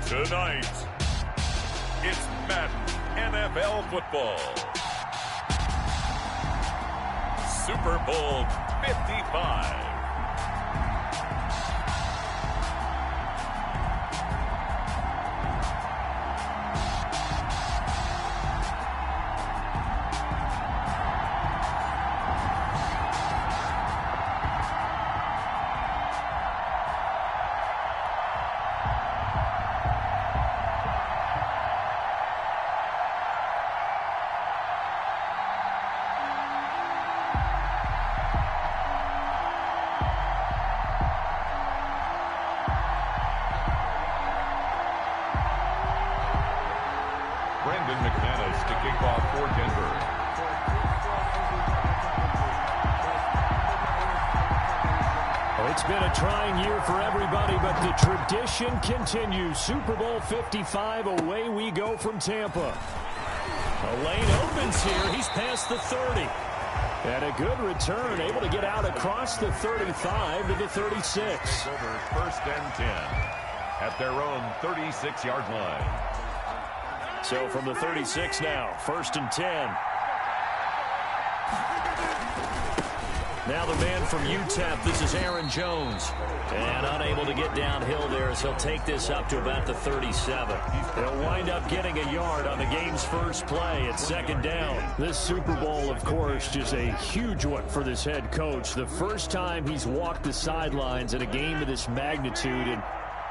Tonight, it's Madden NFL football. Super Bowl 55. To kick off for Denver. Well, it's been a trying year for everybody, but the tradition continues. Super Bowl 55, away we go from Tampa. A lane opens here. He's past the 30. And a good return, able to get out across the 35 to the 36. Over first and 10 at their own 36-yard line. So from the 36 now, first and 10. Now the man from UTEP, this is Aaron Jones. And unable to get downhill there as he'll take this up to about the 37. He'll wind up getting a yard on the game's first play at second down. This Super Bowl, of course, just a huge one for this head coach. The first time he's walked the sidelines in a game of this magnitude. And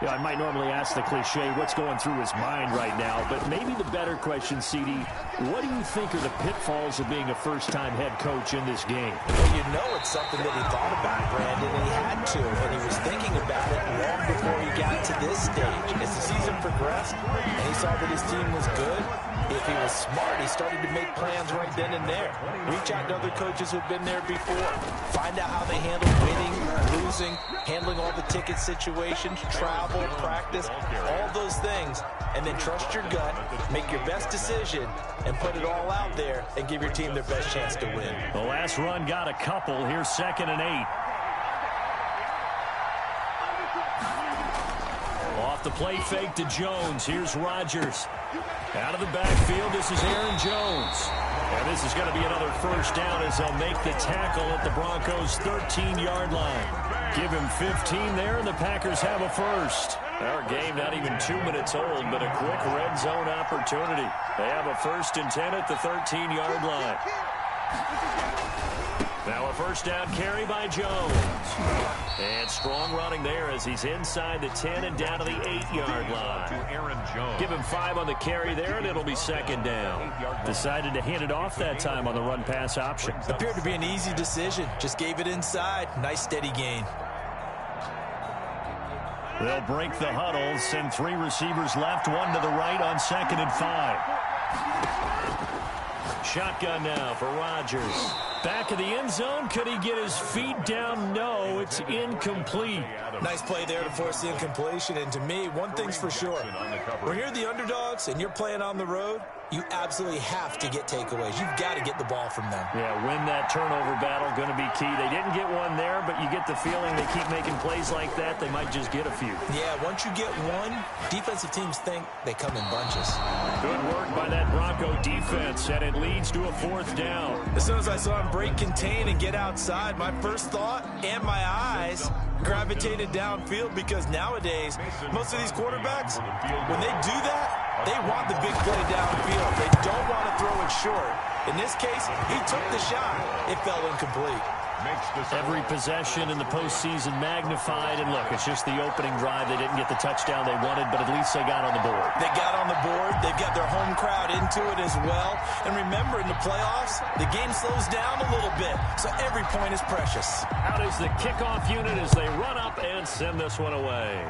I might normally ask the cliche, what's going through his mind right now? But maybe the better question, CD, what do you think are the pitfalls of being a first-time head coach in this game? Well, you know it's something that he thought about, Brandon, and he had to. And he was thinking about it long before he got to this stage. As the season progressed and he saw that his team was good, if he was smart, he started to make plans right then and there. Reach out to other coaches who've been there before. Find out how they handle winning, losing, handling all the ticket situations, travel, practice, all those things. And then trust your gut, make your best decision, and put it all out there and give your team their best chance to win. The last run got a couple. Here's second and 8. Off the play fake to Jones. Here's Rodgers. Out of the backfield, this is Aaron Jones. And this is going to be another first down as they'll make the tackle at the Broncos' 13-yard line. Give him 15 there, and the Packers have a first. Our game not even 2 minutes old, but a quick red zone opportunity. They have a first and 10 at the 13-yard line. Now a first down carry by Jones. And strong running there as he's inside the 10 and down to the 8-yard line. To Aaron Jones. Give him 5 on the carry there, and it'll be second down. Decided to hand it off that time on the run-pass option. Appeared to be an easy decision. Just gave it inside. Nice steady gain. They'll break the huddle, send 3 receivers left, 1 to the right on second and 5. Shotgun now for Rodgers. Back of the end zone. Could he get his feet down? No, it's incomplete. Nice play there to force the incompletion. And to me, one thing's for sure. When you're the underdogs and you're playing on the road, you absolutely have to get takeaways. You've got to get the ball from them. Yeah, win that turnover battle, going to be key. They didn't get one there, but you get the feeling they keep making plays like that, they might just get a few. Yeah, once you get one, defensive teams think they come in bunches. Good work by that Bronco defense, and it leads to a fourth down. As soon as I saw him break contain and get outside, my first thought and my eyes gravitated downfield, because nowadays, most of these quarterbacks, when they do that, they want the big play downfield. They don't want to throw it short. In this case, he took the shot. It fell incomplete. Every possession in the postseason magnified, and look, it's just the opening drive. They didn't get the touchdown they wanted, but at least they got on the board. They got on the board. They've got their home crowd into it as well. And remember, in the playoffs, the game slows down a little bit, so every point is precious. Out is the kickoff unit as they run up and send this one away.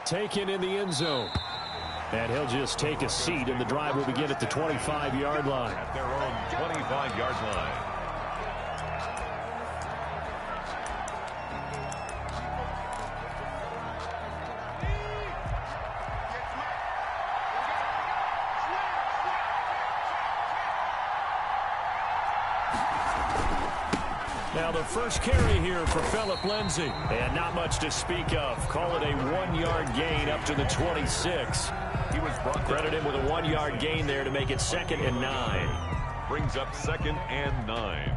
Taken in the end zone. And he'll just take a seat, and the drive will begin at the 25-yard line. At their own 25-yard line. Now the first carry here for Phillip Lindsay. And not much to speak of. Call it a 1-yard gain up to the 26. He was brought Credit him with a 1-yard gain there to make it 2nd and 9. Brings up 2nd and 9.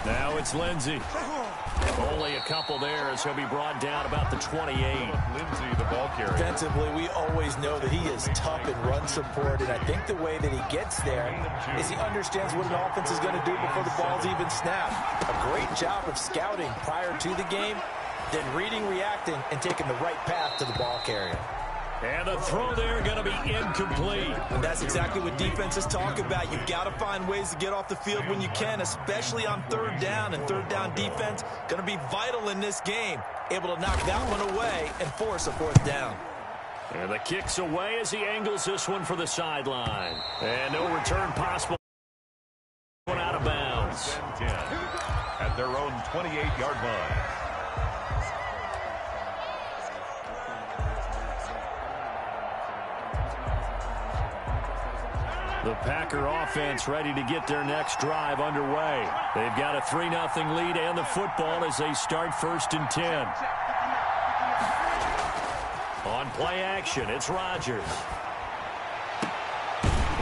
Now it's Lindsay. Only a couple there as he'll be brought down about the 28. Lindsay, the ball carrier. Defensively, we always know that he is tough in run support, and I think the way that he gets there is he understands what an offense is going to do before the ball's even snapped. A great job of scouting prior to the game, then reading, reacting, and taking the right path to the ball carrier. And the throw there going to be incomplete. And that's exactly what defenses talk about. You've got to find ways to get off the field when you can, especially on 3rd down. And 3rd down defense going to be vital in this game. Able to knock that one away and force a 4th down. And the kick's away as he angles this one for the sideline. And no return possible. One out of bounds. 10 at their own 28-yard line. The Packer offense ready to get their next drive underway. They've got a 3-0 lead and the football as they start 1st and 10. On play action, it's Rodgers.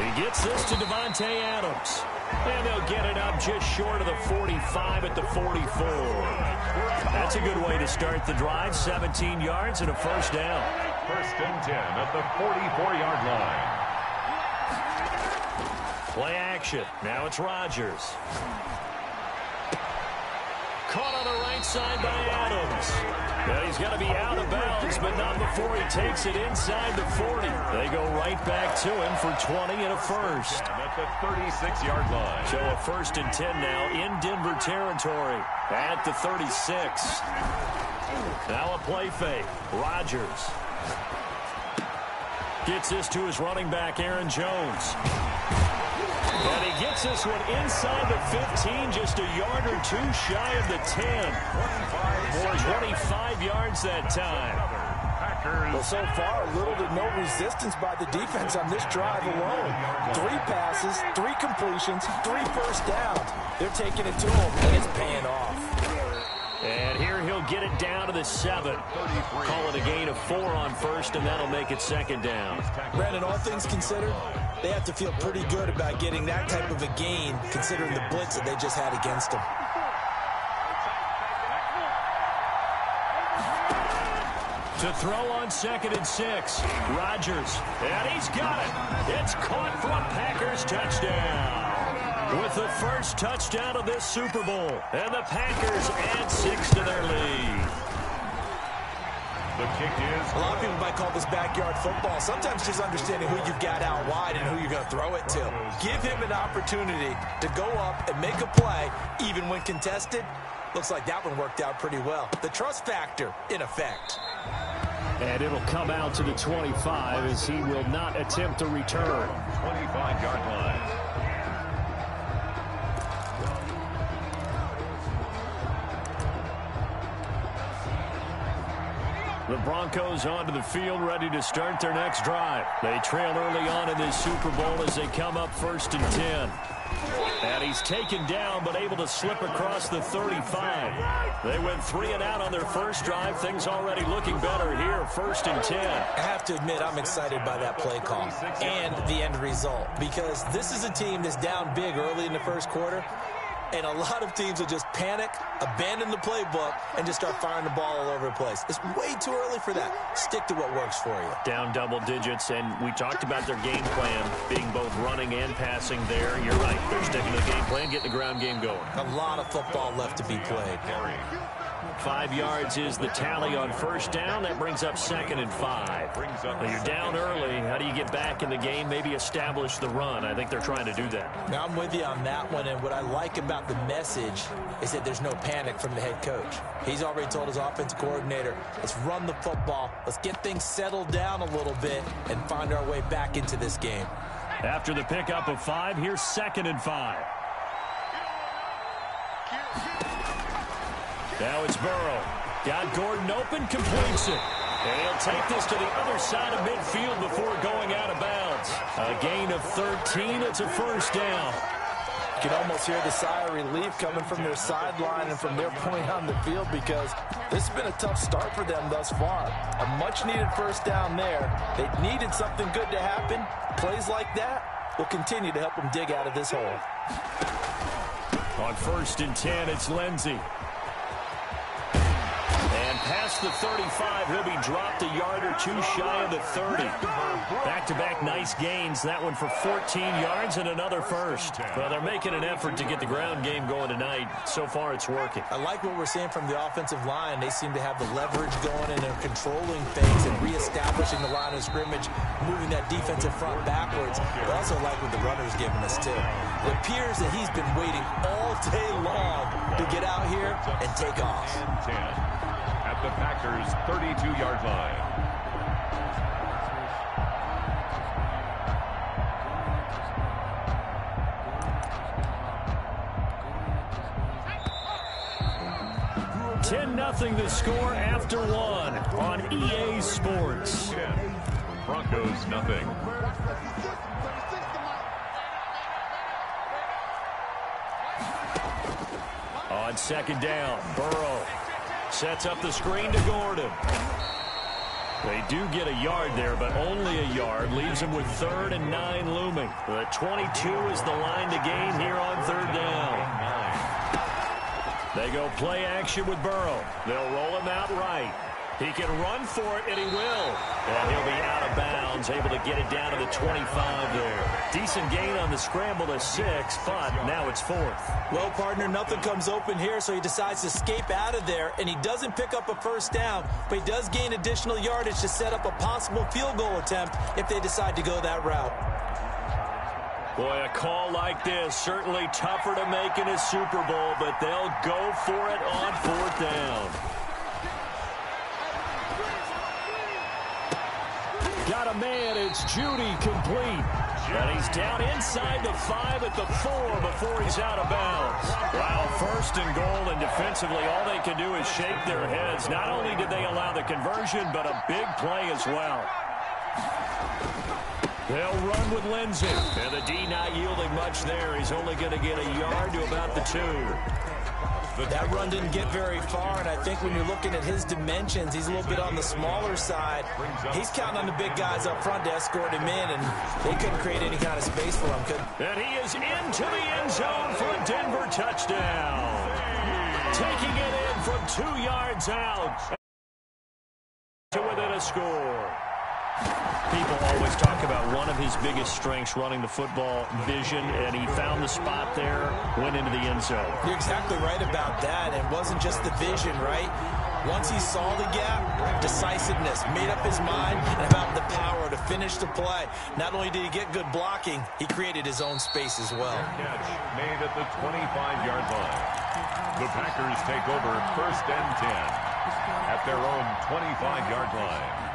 He gets this to Devontae Adams. And they'll get it up just short of the 45 at the 44. That's a good way to start the drive. 17 yards and a 1st down. 1st and 10 at the 44-yard line. Play action. Now it's Rodgers. Caught on the right side by Adams. Now he's got to be out of bounds, but not before he takes it inside the 40. They go right back to him for 20 and a 1st. At the 36-yard line. So a 1st and 10 now in Denver territory at the 36. Now a play fake. Rodgers gets this to his running back, Aaron Jones. And he gets this one inside the 15, just a yard or two shy of the 10. 25 yards that time. Well, so far, little to no resistance by the defense on this drive alone. 3 passes, 3 completions, 3 1st downs. They're taking it to him, and it's paying off. And here he'll get it down to the 7. Call it a gain of 4 on 1st, and that'll make it 2nd down. Brandon, all things considered, they have to feel pretty good about getting that type of a gain, considering the blitz that they just had against them. To throw on 2nd and 6. Rodgers. And he's got it. It's caught for a Packers touchdown. With the first touchdown of this Super Bowl. And the Packers add 6 to their lead. The kick is... A lot of people might call this backyard football. Sometimes just understanding who you've got out wide and who you're going to throw it to. Give him an opportunity to go up and make a play, even when contested. Looks like that one worked out pretty well. The trust factor in effect. And it'll come out to the 25 as he will not attempt to return. 25-yard line. The Broncos onto the field, ready to start their next drive. They trail early on in this Super Bowl as they come up 1st and 10. And he's taken down, but able to slip across the 35. They went 3 and out on their first drive. Things already looking better here, 1st and 10. I have to admit, I'm excited by that play call and the end result, because this is a team that's down big early in the 1st quarter. And a lot of teams will just panic, abandon the playbook, and just start firing the ball all over the place. It's way too early for that. Stick to what works for you. Down double digits, and we talked about their game plan being both running and passing there. You're right. They're sticking to the game plan, getting the ground game going. A lot of football left to be played. 5 yards is the tally on 1st down. That brings up 2nd and 5. Now you're down early. How do you get back in the game? Maybe establish the run. I think they're trying to do that. Now, I'm with you on that one, and what I like about the message is that there's no panic from the head coach. He's already told his offensive coordinator, let's run the football, let's get things settled down a little bit, and find our way back into this game. After the pickup of 5, here's 2nd and 5. Now it's Burrow. Got Gordon open, completes it. And he'll take this to the other side of midfield before going out of bounds. A gain of 13. It's a first down. You can almost hear the sigh of relief coming from their sideline and from their point on the field, because this has been a tough start for them thus far. A much-needed first down there. They needed something good to happen. Plays like that will continue to help them dig out of this hole. On 1st and 10, it's Lindsey. And past the 35, he'll be dropped a yard or two shy of the 30. Back-to-back nice gains. That one for 14 yards and another first. Well, they're making an effort to get the ground game going tonight. So far, it's working. I like what we're seeing from the offensive line. They seem to have the leverage going, and they're controlling things and reestablishing the line of scrimmage, moving that defensive front backwards. But I also like what the runner's giving us, too. It appears that he's been waiting all day long to get out here and take off. 10 at the Packers' 32-yard line. Nothing the score after one on EA Sports. Broncos nothing. On 2nd down, Burrow sets up the screen to Gordon. They do get a yard there, but only a yard. Leaves them with 3rd and 9 looming. The 22 is the line to gain here on 3rd down. They go play action with Burrow. They'll roll him out right. He can run for it, and he will. And he'll be out of bounds, able to get it down to the 25 there. Decent gain on the scramble to 6, but now it's 4th. Well, partner, nothing comes open here, so he decides to escape out of there, and he doesn't pick up a first down, but he does gain additional yardage to set up a possible field goal attempt if they decide to go that route. Boy, a call like this, certainly tougher to make in a Super Bowl, but they'll go for it on 4th down. Got a man, it's Judy, complete. And he's down inside the 5 at the 4 before he's out of bounds. Wow, 1st and goal, and defensively all they can do is shake their heads. Not only did they allow the conversion, but a big play as well. They'll run with Lindsey. And the D not yielding much there. He's only going to get a yard to about the 2. That run didn't get very far, and I think when you're looking at his dimensions, he's a little bit on the smaller side. He's counting on the big guys up front to escort him in, and they couldn't create any kind of space for him. And he is into the end zone for a Denver touchdown. Taking it in from 2 yards out to within a score. People always talk about one of his biggest strengths, running the football, vision, and he found the spot there, went into the end zone. You're exactly right about that. It wasn't just the vision, right? Once he saw the gap, decisiveness, made up his mind, and about the power to finish the play. Not only did he get good blocking, he created his own space as well. Catch made at the 25-yard line. The Packers take over 1st and 10 at their own 25-yard line.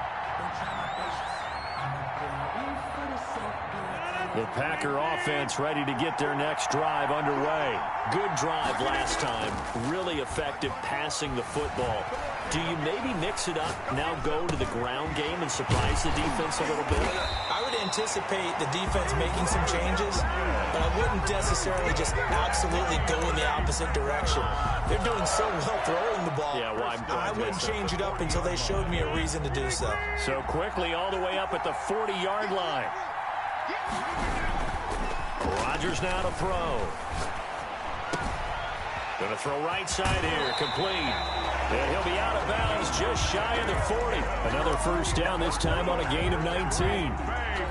The Packer offense ready to get their next drive underway. Good drive last time. Really effective passing the football. Do you maybe mix it up, now go to the ground game and surprise the defense a little bit? I would anticipate the defense making some changes, but I wouldn't necessarily just absolutely go in the opposite direction. They're doing so well throwing the ball. Yeah, well, I wouldn't change it up until they showed me a reason to do so. So quickly all the way up at the 40-yard line. Rodgers now to throw. Going to throw right side here, complete. And he'll be out of bounds just shy of the 40. Another first down, this time on a gain of 19.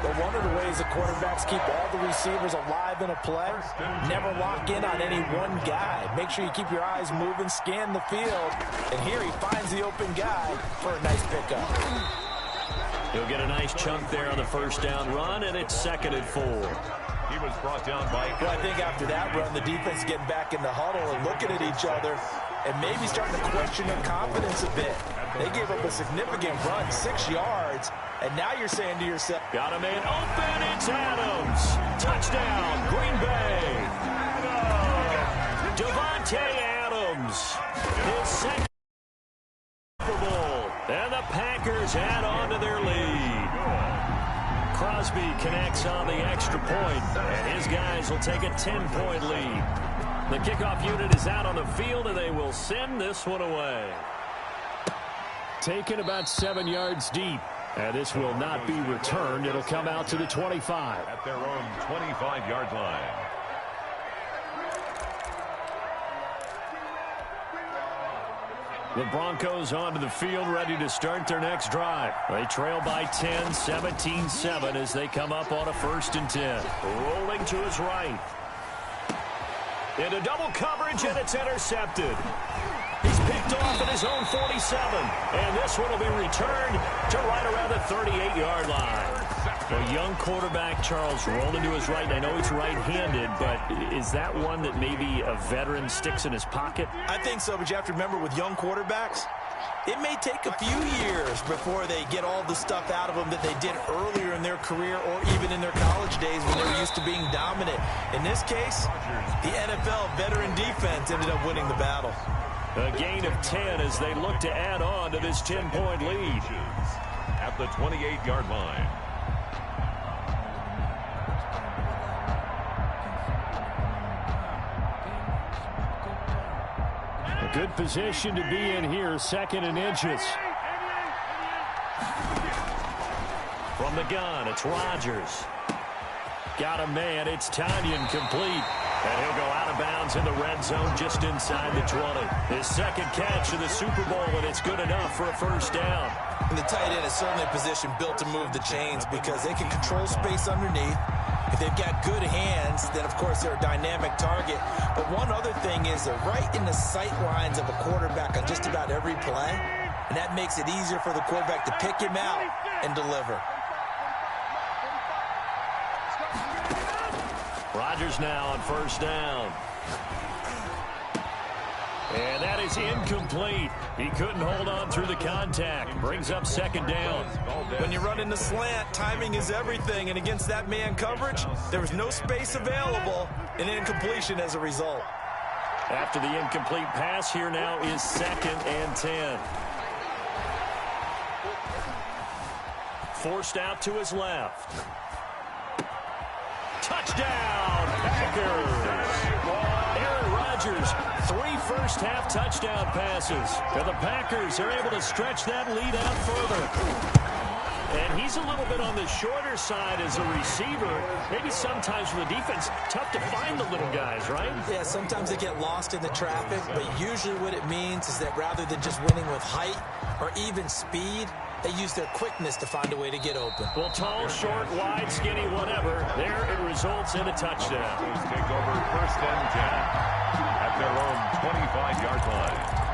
But one of the ways the quarterbacks keep all the receivers alive in a play, never lock in on any one guy. Make sure you keep your eyes moving, scan the field. And here he finds the open guy for a nice pickup. He'll get a nice chunk there on the first down run, and it's 2nd and 4. He was brought down by... Well, I think after that run, the defense getting back in the huddle and looking at each other and maybe starting to question their confidence a bit. They gave up a significant run, 6 yards, and now you're saying to yourself... Got a man open, it's Adams. Touchdown, Green Bay. Devontae Adams his second Superbowl. And the Packers add on to their lead. Crosby connects on the extra point, and his guys will take a 10-point lead. The kickoff unit is out on the field, and they will send this one away. Taken about 7 yards deep. And this will not be returned. It'll come out to the 25. At their own 25-yard line. The Broncos onto the field, ready to start their next drive. They trail by 10, 17-7 as they come up on a 1st and 10. Rolling to his right. Into double coverage, and it's intercepted. He's picked off at his own 47. And this one will be returned to right around the 38-yard line. A young quarterback, Charles, rolling to his right. I know he's right-handed, but is that one that maybe a veteran sticks in his pocket? I think so, but you have to remember with young quarterbacks, it may take a few years before they get all the stuff out of them that they did earlier in their career or even in their college days when they were used to being dominant. In this case, the NFL veteran defense ended up winning the battle. A gain of 10 as they look to add on to this 10-point lead. At the 28-yard line. A good position to be in here, 2nd and inches. From the gun, it's Rodgers. Got a man, it's Tanyan complete. And he'll go out of bounds in the red zone just inside the 20. His second catch of the Super Bowl, and it's good enough for a 1st down. And the tight end is certainly a position built to move the chains because they can control space underneath. If they've got good hands, then, of course, they're a dynamic target. But one other thing is they're right in the sight lines of a quarterback on just about every play, and that makes it easier for the quarterback to pick him out and deliver. Rodgers now on 1st down. And that is incomplete. He couldn't hold on through the contact. Brings up 2nd down. When you run in the slant, timing is everything. And against that man coverage, there was no space available. An incompletion as a result. After the incomplete pass, here now is 2nd and 10. Forced out to his left. Touchdown, Packers! Aaron Rodgers, 3 first-half touchdown passes. And the Packers are able to stretch that lead out further. And he's a little bit on the shorter side as a receiver. Maybe sometimes for the defense, tough to find the little guys, right? Yeah, sometimes they get lost in the traffic, but usually what it means is that rather than just winning with height or even speed, they use their quickness to find a way to get open. Well, tall, short, wide, skinny, whatever. There it results in a touchdown. Take over 1st and 10 at their own 25-yard line.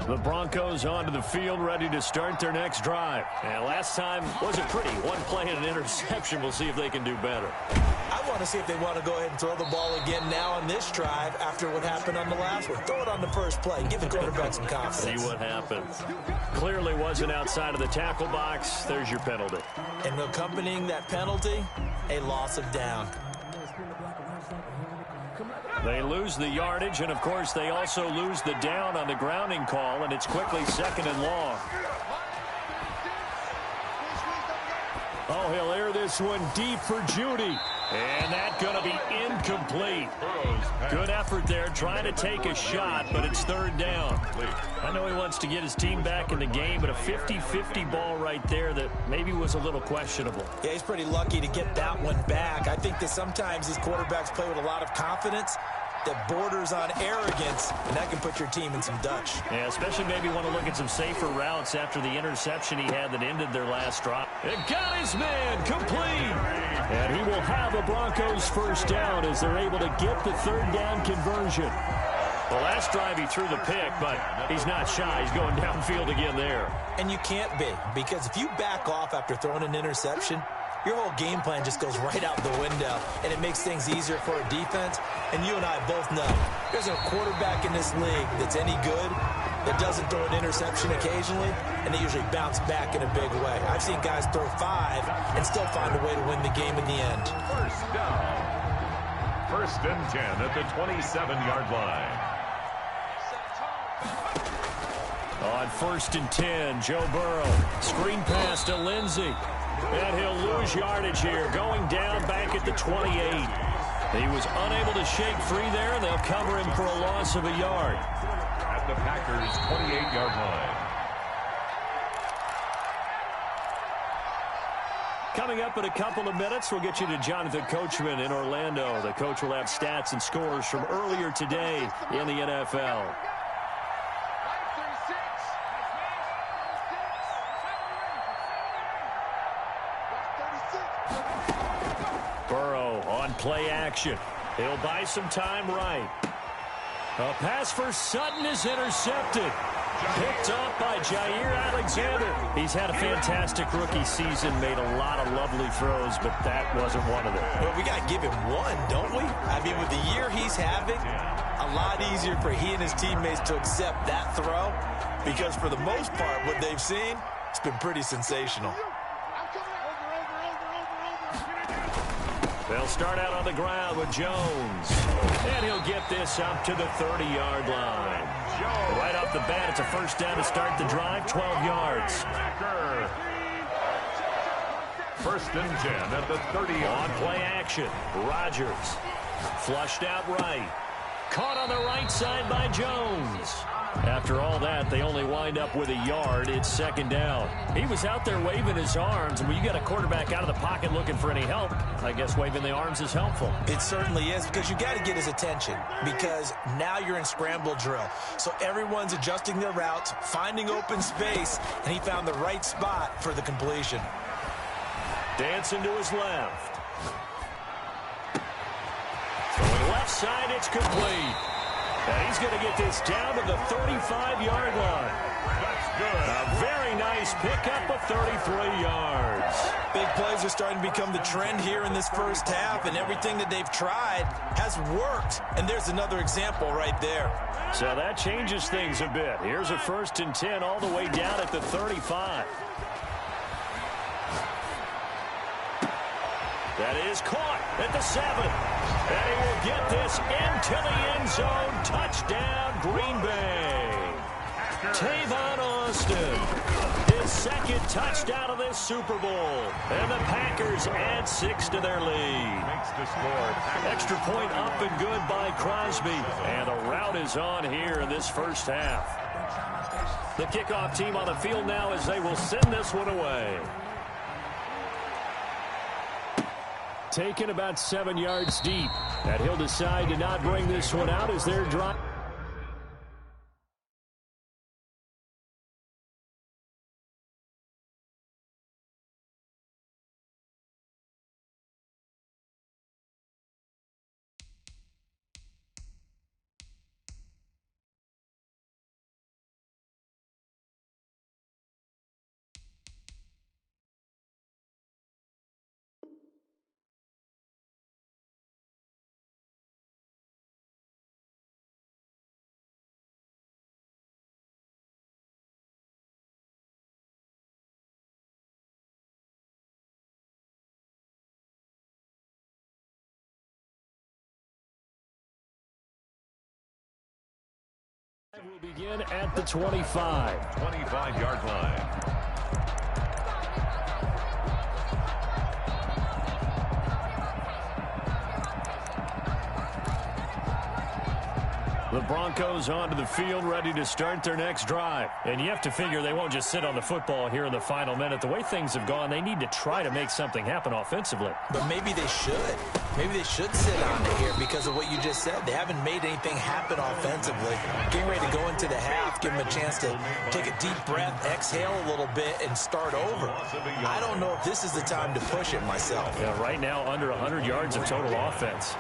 The Broncos onto the field, ready to start their next drive. And last time wasn't pretty. One play and an interception. We'll see if they can do better. I want to see if they want to go ahead and throw the ball again now on this drive after what happened on the last one. Throw it on the first play. Give the quarterback some confidence. See what happens. Clearly wasn't outside of the tackle box. There's your penalty. And accompanying that penalty, a loss of down. They lose the yardage, and, of course, they also lose the down on the grounding call, and it's quickly 2nd and long. Oh, he'll air this one deep for Judy. And that's going to be incomplete. Good effort there, trying to take a shot, but it's 3rd down. I know he wants to get his team back in the game, but a 50-50 ball right there that maybe was a little questionable. Yeah, he's pretty lucky to get that one back. I think that sometimes these quarterbacks play with a lot of confidence that borders on arrogance, and that can put your team in some Dutch. Yeah, especially maybe want to look at some safer routes after the interception he had that ended their last drive. It got his man complete. And he will have a Broncos 1st down as they're able to get the 3rd down conversion. The last drive he threw the pick, but he's not shy. He's going downfield again there. And you can't be, because if you back off after throwing an interception, your whole game plan just goes right out the window, and it makes things easier for a defense. And you and I both know there's a quarterback in this league that's any good that doesn't throw an interception occasionally, and they usually bounce back in a big way. I've seen guys throw 5 and still find a way to win the game in the end. First down. First and 10 at the 27-yard line. On first and 10, Joe Burrow. Screen pass to Lindsey. And he'll lose yardage here, going down back at the 28. He was unable to shake free there, and they'll cover him for a loss of a yard. At the Packers' 28-yard line. Coming up in a couple of minutes, we'll get you to Jonathan Coachman in Orlando. The coach will have stats and scores from earlier today in the NFL. Burrow on play action. He'll buy some time right. A pass for Sutton is intercepted. Picked off by Jair Alexander. He's had a fantastic rookie season, made a lot of lovely throws, but that wasn't one of them. Well, we got to give him one, don't we? I mean, with the year he's having, a lot easier for he and his teammates to accept that throw, because for the most part, what they've seen, it's been pretty sensational. They'll start out on the ground with Jones. And he'll get this up to the 30-yard line. Right off the bat, it's a first down to start the drive, 12 yards. First and 10 at the 30-yard On play action, Rodgers. Flushed out right. Caught on the right side by Jones. After all that, they only wind up with a yard. It's second down. He was out there waving his arms, and when you get a quarterback out of the pocket looking for any help, I guess waving the arms is helpful. It certainly is, because you got to get his attention, because now you're in scramble drill. So everyone's adjusting their routes, finding open space, and he found the right spot for the completion. Dancing to his left. Throwing left side, it's complete. And he's going to get this down to the 35-yard line. That's good. A very nice pickup of 33 yards. Big plays are starting to become the trend here in this first half, and everything that they've tried has worked. And there's another example right there. So that changes things a bit. Here's a first and 10 all the way down at the 35. That is caught at the 7. And he will get this into the end zone. Touchdown, Green Bay. Tavon Austin, his second touchdown of this Super Bowl. And the Packers add 6 to their lead. Makes the score. Extra point up and good by Crosby. And the route is on here in this first half. The kickoff team on the field now as they will send this one away. Taken about 7 yards deep. And he'll decide to not bring this one out as they're dropped. Will begin at the 25. 25-yard line. The Broncos onto the field, ready to start their next drive. And you have to figure they won't just sit on the football here in the final minute. The way things have gone, they need to try to make something happen offensively. But maybe they should. Maybe they should sit on it here because of what you just said. They haven't made anything happen offensively. Getting ready to go into the half, give them a chance to take a deep breath, exhale a little bit, and start over. I don't know if this is the time to push it myself. Yeah, right now under 100 yards of total offense.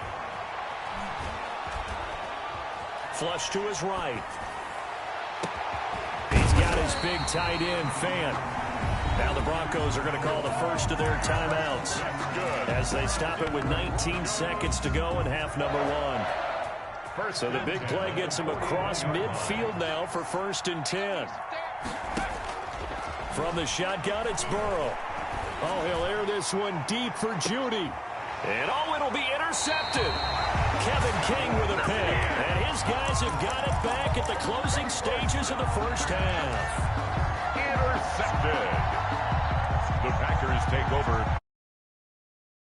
Flush to his right. He's got his big tight end, Fan. Now the Broncos are going to call the first of their timeouts as they stop it with 19 seconds to go in half number 1. So the big play gets him across midfield now for 1st and 10. From the shotgun, it's Burrow. Oh, he'll air this one deep for Judy. And it'll be intercepted. Kevin King with a pick. And his guys have got it back at the closing stages of the first half. Intercepted. The Packers take over.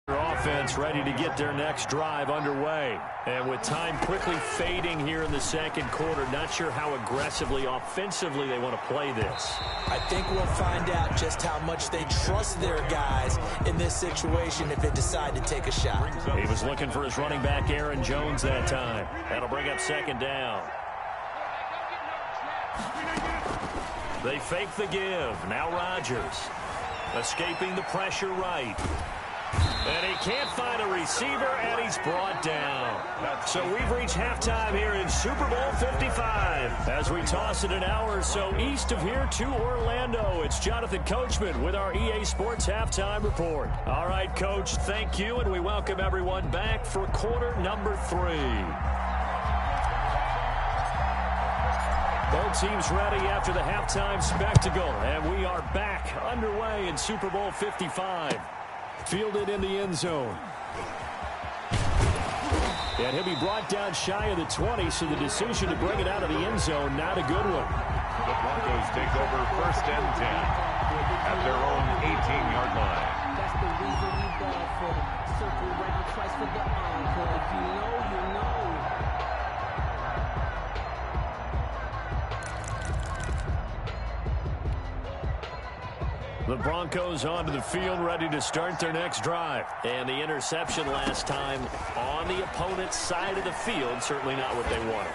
Offense ready to get their next drive underway. And with time quickly fading here in the second quarter, not sure how aggressively, offensively they want to play this. I think we'll find out just how much they trust their guys in this situation if they decide to take a shot. He was looking for his running back, Aaron Jones, that time. That'll bring up 2nd down. They fake the give. Now Rodgers. Escaping the pressure right. And he can't find a receiver, and he's brought down. So we've reached halftime here in Super Bowl 55. As we toss it an hour or so east of here to Orlando, it's Jonathan Coachman with our EA Sports Halftime Report. All right, Coach, thank you, and we welcome everyone back for quarter number 3. Both teams ready after the halftime spectacle, and we are back underway in Super Bowl 55. Fielded in the end zone. And he'll be brought down shy of the 20, so the decision to bring it out of the end zone, not a good one. The Broncos take over 1st and 10 at their own 18-yard line. That's the reason we ball for them. Circle around twice for the encore. If you know, you know. The Broncos onto the field, ready to start their next drive. And the interception last time on the opponent's side of the field, certainly not what they wanted.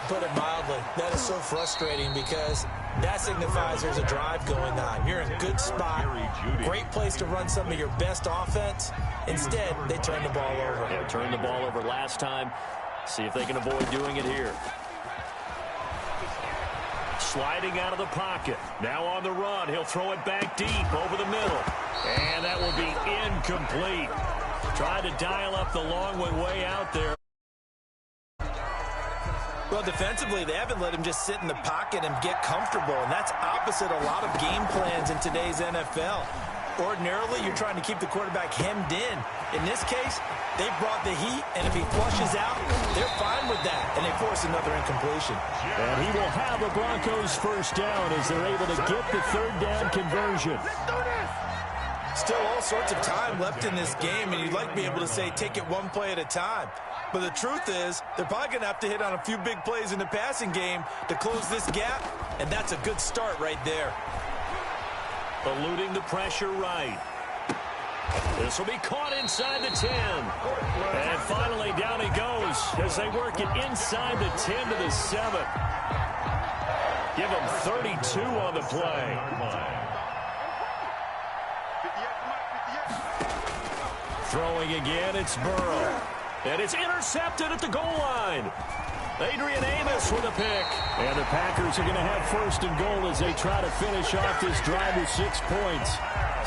Put it mildly, that is so frustrating because that signifies there's a drive going on. You're in a good spot, great place to run some of your best offense. Instead, they turn the ball over. Yeah, turned the ball over last time. See if they can avoid doing it here. Sliding out of the pocket. Now on the run. He'll throw it back deep over the middle. And that will be incomplete. Tried to dial up the long one way out there. Well, defensively, they haven't let him just sit in the pocket and get comfortable, and that's opposite a lot of game plans in today's NFL. Ordinarily, you're trying to keep the quarterback hemmed in. In this case, they brought the heat, and if he flushes out, they're fine with that, and they force another incompletion. And he will have the Broncos first down as they're able to get the 3rd down conversion. Still all sorts of time left in this game, and you'd like to be able to say take it one play at a time. But the truth is, they're probably going to have to hit on a few big plays in the passing game to close this gap, and that's a good start right there. Eluding the pressure right. This will be caught inside the 10. And finally down he goes as they work it inside the 10 to the 7. Give him 32 on the play. Throwing again, it's Burrow. And it's intercepted at the goal line. Adrian Amos with a pick. And the Packers are going to have 1st and goal as they try to finish off this drive with 6 points.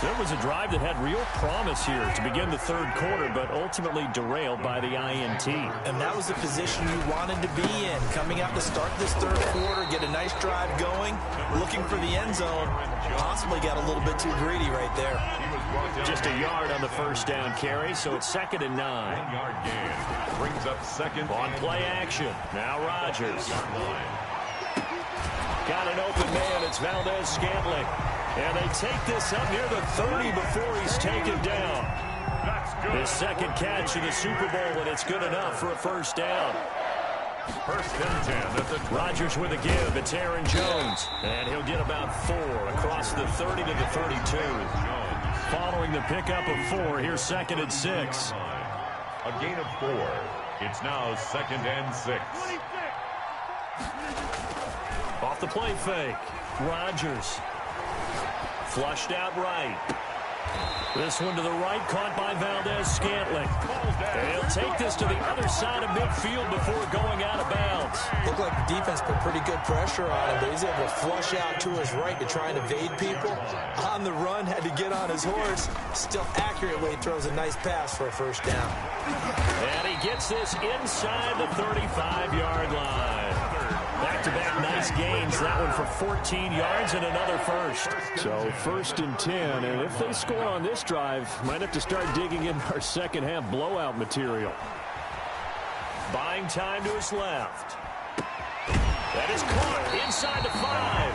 So it was a drive that had real promise here to begin the 3rd quarter, but ultimately derailed by the INT. And that was the position you wanted to be in. Coming out to start this 3rd quarter, get a nice drive going, looking for the end zone. Possibly got a little bit too greedy right there. Just a yard on the 1st down carry, so it's 2nd and 9. 9-yard gain. Brings up 2nd. On play action. Now Rodgers. Got an open man. It's Valdez-Scantling. And they take this up near the 30 before he's taken down. That's good. His 2nd catch in the Super Bowl, and it's good enough for a 1st down. 1st and 10 at the 20. Rodgers with a give. It's Aaron Jones. And he'll get about 4 across the 30 to the 32. Following the pickup of 4, here's 2nd and 6. A gain of 4. It's now 2nd and 6. Off the play fake. Rodgers. Flushed out right. This one to the right, caught by Valdez-Scantling. And he'll take this to the other side of midfield before going out of bounds. Looked like the defense put pretty good pressure on him, but he's able to flush out to his right to try and evade people. On the run, had to get on his horse. Still accurately throws a nice pass for a first down. And he gets this inside the 35-yard line. Back-to-back nice gains. That one for 14 yards and another first. So 1st and 10, and if they score on this drive, might have to start digging in our second-half blowout material. Buying time to his left. That is caught inside the 5.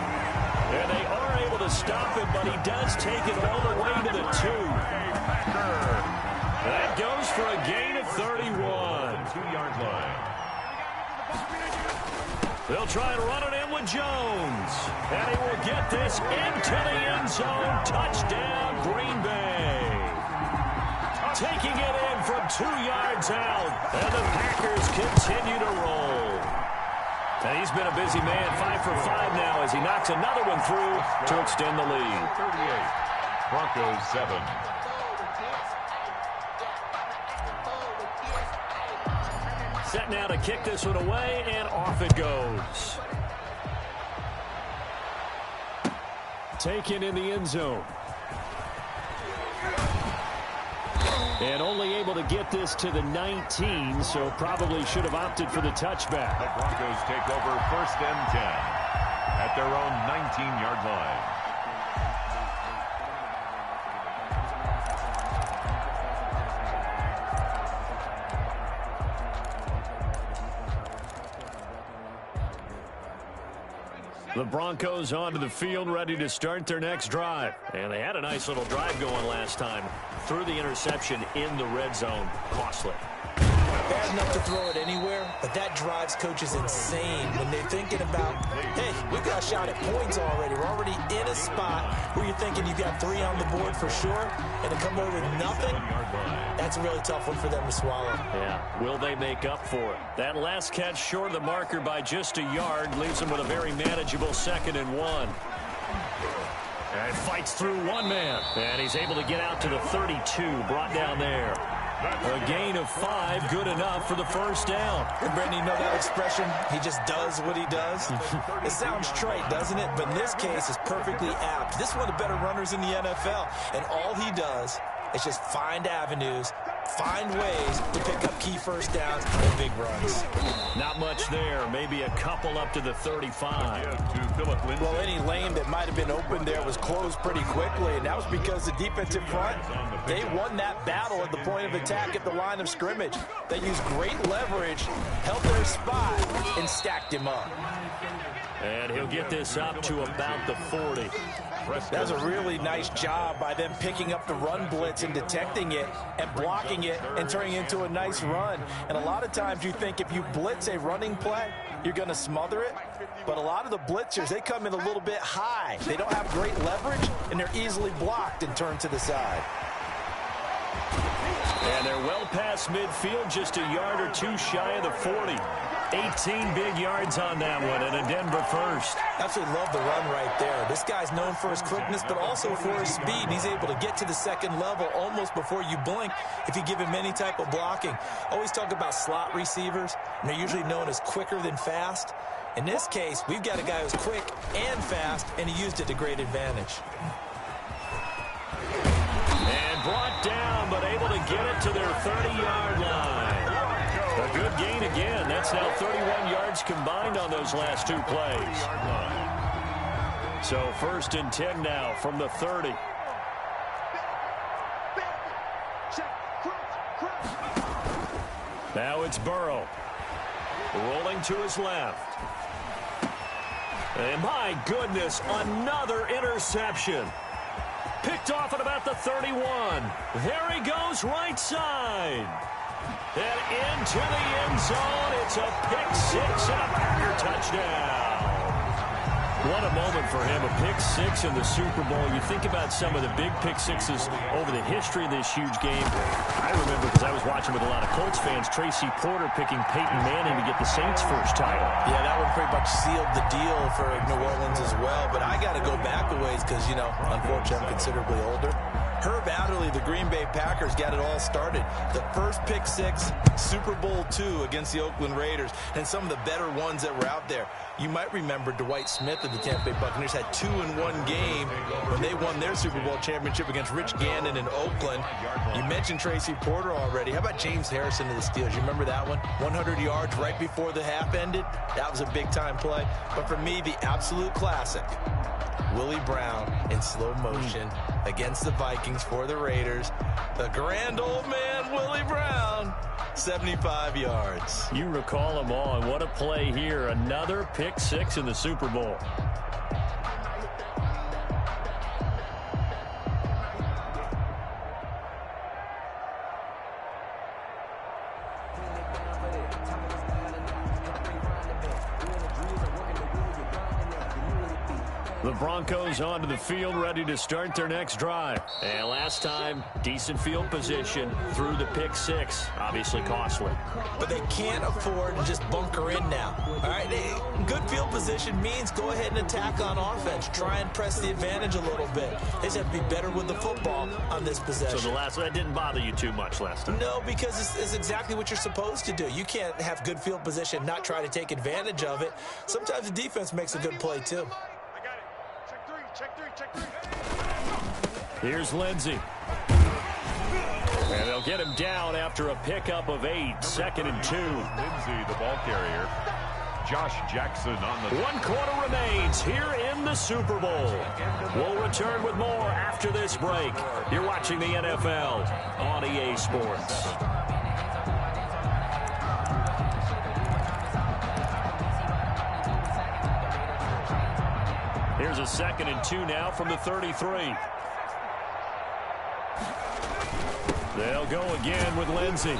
And they are able to stop him, but he does take it all the way to the 2. That goes for a gain of 31. 2-yard line. They'll try and run it in with Jones. And he will get this into the end zone. Touchdown, Green Bay. Taking it in from 2 yards out. And the Packers continue to roll. And he's been a busy man, 5 for 5 now as he knocks another one through to extend the lead. 38. Broncos 7. Set now to kick this one away, and off it goes. Taken in the end zone. And only able to get this to the 19, so probably should have opted for the touchback. The Broncos take over 1st and 10 at their own 19-yard line. The Broncos onto the field, ready to start their next drive. And they had a nice little drive going last time. Threw the interception in the red zone. Costly. Bad enough to throw it anywhere, but that drives coaches insane when they're thinking about, hey, we've got a shot at points already. We're already in a spot where you're thinking you've got 3 on the board for sure, and to come away with nothing, that's a really tough one for them to swallow. Yeah, will they make up for it? That last catch short of the marker by just a yard leaves them with a very manageable 2nd and 1. And fights through one man. And he's able to get out to the 32, brought down there. A gain of 5, good enough for the first down. And Brandon, you know that expression, he just does what he does? It sounds trite, doesn't it? But in this case, it's perfectly apt. This is one of the better runners in the NFL. And all he does is just find avenues, find ways to pick up key first downs and big runs. Not much there. Maybe a couple up to the 35. Well, any lane that might have been open there was closed pretty quickly, and that was because the defensive front, they won that battle at the point of attack at the line of scrimmage. They used great leverage, held their spot, and stacked him up. And he'll get this up to about the 40. That was a really nice job by them picking up the run blitz and detecting it and blocking it and turning it into a nice run. And a lot of times you think if you blitz a running play, you're going to smother it. But a lot of the blitzers, they come in a little bit high. They don't have great leverage, and they're easily blocked and turned to the side. And they're well past midfield, just a yard or 2 shy of the 40. 18 big yards on that one, and a Denver first. Absolutely love the run right there. This guy's known for his quickness, but also for his speed. And he's able to get to the 2nd level almost before you blink if you give him any type of blocking. Always talk about slot receivers, and they're usually known as quicker than fast. In this case, we've got a guy who's quick and fast, and he used it to great advantage. And brought down, but able to get it to their 30-yard line. A good gain again. That's now 31 yards combined on those last 2 plays. So 1st and 10 now from the 30. Now it's Burrow. Rolling to his left. And my goodness, another interception. Picked off at about the 31. There he goes, right side. And into the end zone. It's a pick 6 and a Packer touchdown. What a moment for him, a pick 6 in the Super Bowl. You think about some of the big pick 6s over the history of this huge game. I remember, because I was watching with a lot of Colts fans, Tracy Porter picking Peyton Manning to get the Saints' first title. Yeah, that one pretty much sealed the deal for New Orleans as well. But I got to go back a ways because, you know, unfortunately I'm considerably older. Herb Adderley, the Green Bay Packers, got it all started. The first pick six, Super Bowl II against the Oakland Raiders, and some of the better ones that were out there. You might remember Dwight Smith of the Tampa Bay Buccaneers had 2 in one game when they won their Super Bowl championship against Rich Gannon in Oakland. You mentioned Tracy Porter already. How about James Harrison of the Steelers? You remember that one? 100 yards right before the half ended. That was a big-time play. But for me, the absolute classic, Willie Brown in slow motion against the Vikings for the Raiders. The grand old man, Willie Brown, 75 yards. You recall them all, and what a play here. Another pick six in the Super Bowl. The Broncos onto the field, ready to start their next drive. And last time, decent field position through the pick six. Obviously costly. But they can't afford to just bunker in now. All right, good field position means go ahead and attack on offense. Try and press the advantage a little bit. They just have to be better with the football on this possession. So that didn't bother you too much last time? No, because it's exactly what you're supposed to do. You can't have good field position, not try to take advantage of it. Sometimes the defense makes a good play, too. Here's Lindsey. And they'll get him down after a pickup of 8, 2nd and 2. Lindsey, the ball carrier. Josh Jackson on the... 1 quarter remains here in the Super Bowl. We'll return with more after this break. You're watching the NFL on EA Sports. Here's a 2nd and 2 now from the 33. They'll go again with Lindsey.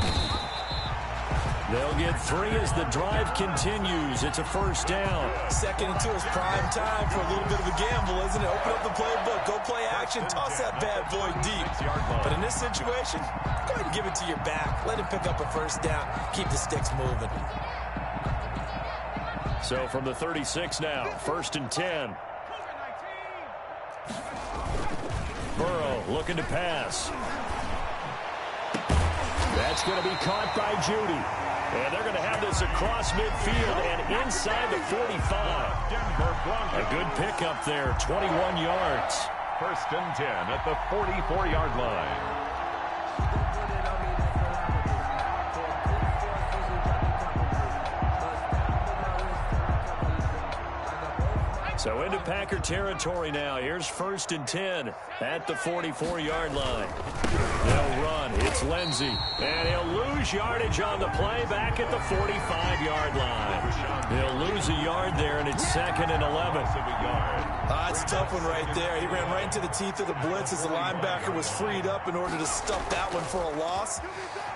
They'll get 3 as the drive continues. It's a first down. 2nd and 2 is prime time for a little bit of a gamble, isn't it? Open up the playbook, go play action, toss that bad boy deep. But in this situation, go ahead and give it to your back. Let him pick up a first down. Keep the sticks moving. So from the 36 now, 1st and 10. Burrow looking to pass. That's going to be caught by Judy. And they're going to have this across midfield and inside the 45. A good pickup there, 21 yards. 1st and 10 at the 44-yard line. So into Packer territory now. Here's 1st and 10 at the 44-yard line. They'll run. It's Lindsey. And he'll lose yardage on the play back at the 45-yard line. He'll lose a yard there, and it's 2nd and 11. That's a tough one right there. He ran right into the teeth of the blitz as the linebacker was freed up in order to stuff that one for a loss.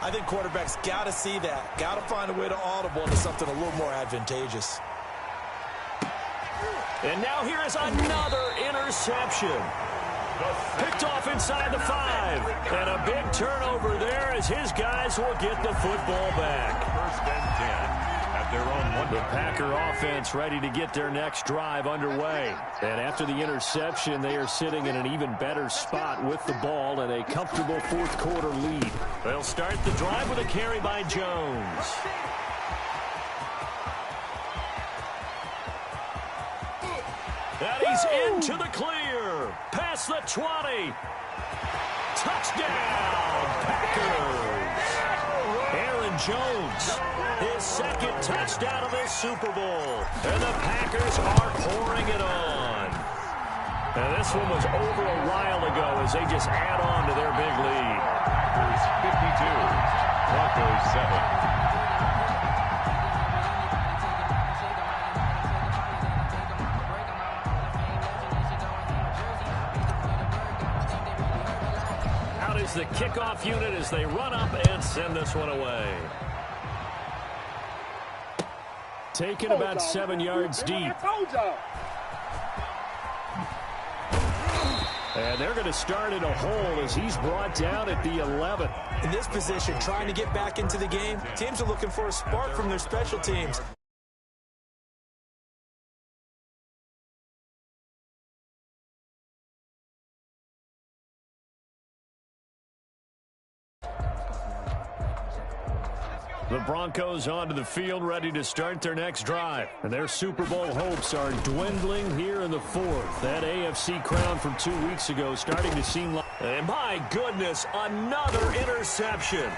I think quarterbacks got to see that. Got to find a way to audible into something a little more advantageous. And now here is another interception. Picked off inside the 5. And a big turnover there as his guys will get the football back. 1st and 10 at their own 1. The Packer offense ready to get their next drive underway. And after the interception, they are sitting in an even better spot with the ball and a comfortable 4th quarter lead. They'll start the drive with a carry by Jones. And he's into the clear. Past the 20. Touchdown, Packers. Aaron Jones, his 2nd touchdown of the Super Bowl. And the Packers are pouring it on. And this one was over a while ago as they just add on to their big lead. Packers 52, Broncos 7. Is the kickoff unit as they run up and send this one away. Taken about 7 yards deep. And they're going to start in a hole as he's brought down at the 11. In this position, trying to get back into the game, teams are looking for a spark from their special teams. The Broncos onto the field, ready to start their next drive. And their Super Bowl hopes are dwindling here in the fourth. That AFC crown from 2 weeks ago starting to seem like... And my goodness, another interception.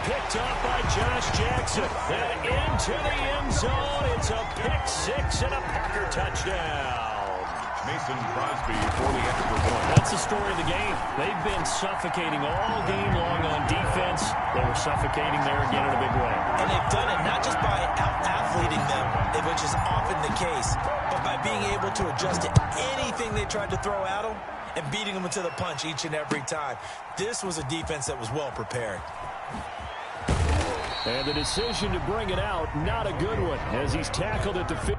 Picked off by Josh Jackson. And into the end zone. It's a pick six and a Packer touchdown. Mason Crosby for the extra point. That's the story of the game. They've been suffocating all game long on defense. They were suffocating there again in a big way. And they've done it not just by out-athleting them, which is often the case, but by being able to adjust to anything they tried to throw at them and beating them into the punch each and every time. This was a defense that was well prepared. And the decision to bring it out, not a good one, as he's tackled at the 50.